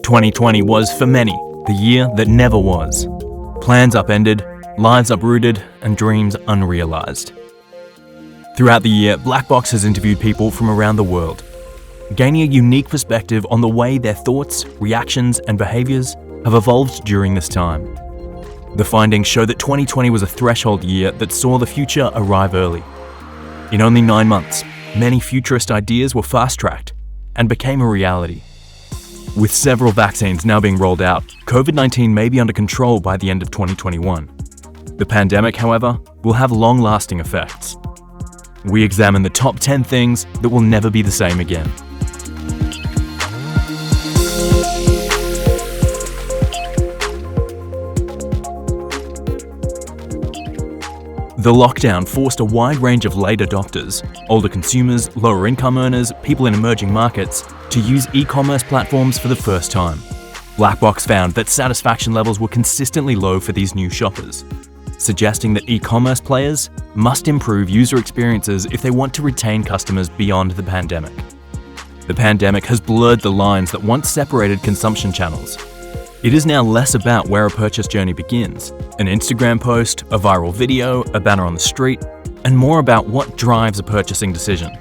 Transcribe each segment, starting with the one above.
"2020 was, for many, the year that never was. Plans upended, lives uprooted, and dreams unrealised." Throughout the year, Blackbox has interviewed people from around the world, gaining a unique perspective on the way their thoughts, reactions, and behaviours have evolved during this time. The findings show that 2020 was a threshold year that saw the future arrive early. In only 9 months, many futurist ideas were fast-tracked and became a reality. With several vaccines now being rolled out, COVID-19 may be under control by the end of 2021. The pandemic, however, will have long-lasting effects. We examine the top 10 things that will never be the same again. The lockdown forced a wide range of late adopters, older consumers, lower income earners, people in emerging markets, to use e-commerce platforms for the first time. Blackbox found that satisfaction levels were consistently low for these new shoppers, suggesting that e-commerce players must improve user experiences if they want to retain customers beyond the pandemic. The pandemic has blurred the lines that once separated consumption channels. It is now less about where a purchase journey begins, an Instagram post, a viral video, a banner on the street, and more about what drives a purchasing decision.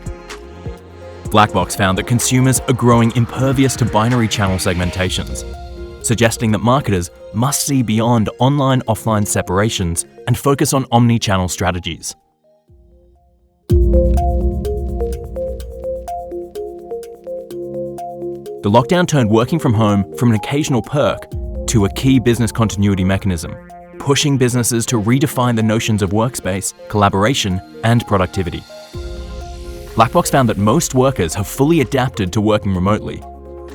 Blackbox found that consumers are growing impervious to binary channel segmentations, suggesting that marketers must see beyond online-offline separations and focus on omni-channel strategies. The lockdown turned working from home from an occasional perk to a key business continuity mechanism, pushing businesses to redefine the notions of workspace, collaboration, and productivity. Blackbox found that most workers have fully adapted to working remotely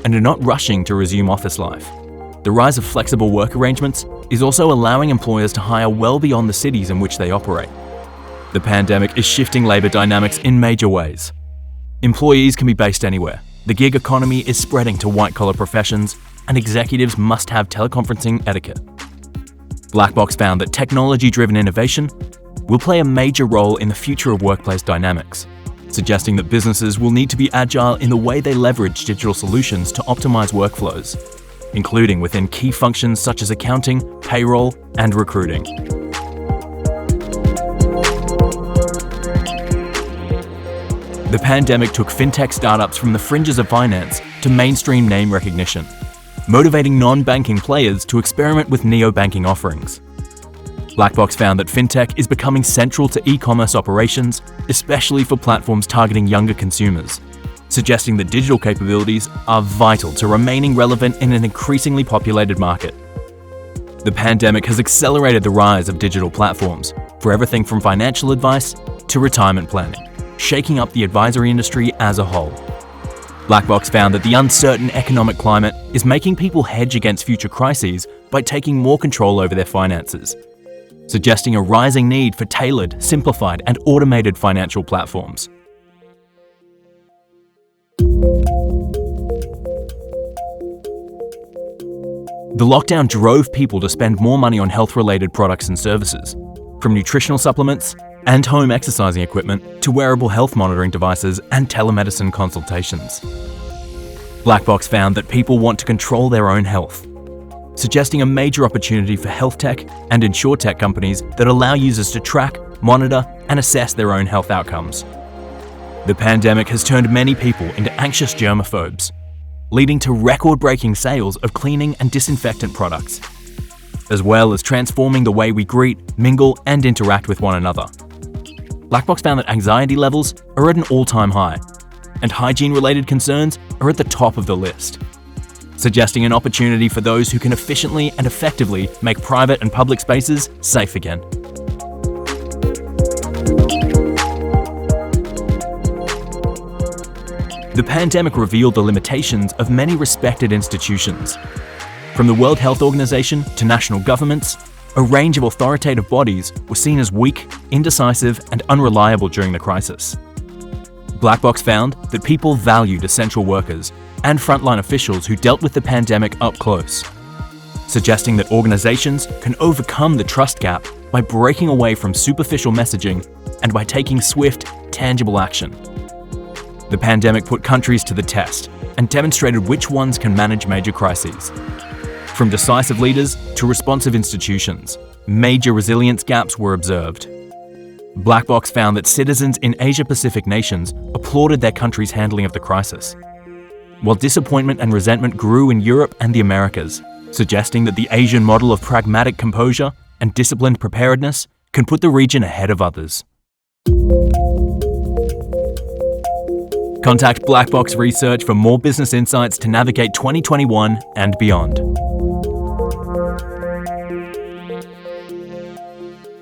and are not rushing to resume office life. The rise of flexible work arrangements is also allowing employers to hire well beyond the cities in which they operate. The pandemic is shifting labour dynamics in major ways. Employees can be based anywhere. The gig economy is spreading to white-collar professions, and executives must have teleconferencing etiquette. Blackbox found that technology-driven innovation will play a major role in the future of workplace dynamics, suggesting that businesses will need to be agile in the way they leverage digital solutions to optimize workflows, including within key functions such as accounting, payroll, and recruiting. The pandemic took fintech startups from the fringes of finance to mainstream name recognition, motivating non-banking players to experiment with neo-banking offerings. Blackbox found that fintech is becoming central to e-commerce operations, especially for platforms targeting younger consumers, suggesting that digital capabilities are vital to remaining relevant in an increasingly populated market. The pandemic has accelerated the rise of digital platforms for everything from financial advice to retirement planning, shaking up the advisory industry as a whole. Blackbox found that the uncertain economic climate is making people hedge against future crises by taking more control over their finances, suggesting a rising need for tailored, simplified, and automated financial platforms. The lockdown drove people to spend more money on health-related products and services, from nutritional supplements and home exercising equipment to wearable health monitoring devices and telemedicine consultations. Blackbox found that people want to control their own health, suggesting a major opportunity for health tech and insurtech companies that allow users to track, monitor, and assess their own health outcomes. The pandemic has turned many people into anxious germaphobes, leading to record-breaking sales of cleaning and disinfectant products, as well as transforming the way we greet, mingle, and interact with one another. Blackbox found that anxiety levels are at an all-time high, and hygiene-related concerns are at the top of the list, suggesting an opportunity for those who can efficiently and effectively make private and public spaces safe again. The pandemic revealed the limitations of many respected institutions. From the World Health Organization to national governments, a range of authoritative bodies were seen as weak, indecisive, and unreliable during the crisis. Blackbox found that people valued essential workers and frontline officials who dealt with the pandemic up close, suggesting that organizations can overcome the trust gap by breaking away from superficial messaging and by taking swift, tangible action. The pandemic put countries to the test and demonstrated which ones can manage major crises. From decisive leaders to responsive institutions, major resilience gaps were observed. Black Box found that citizens in Asia-Pacific nations applauded their country's handling of the crisis, while disappointment and resentment grew in Europe and the Americas, suggesting that the Asian model of pragmatic composure and disciplined preparedness can put the region ahead of others. Contact Black Box Research for more business insights to navigate 2021 and beyond.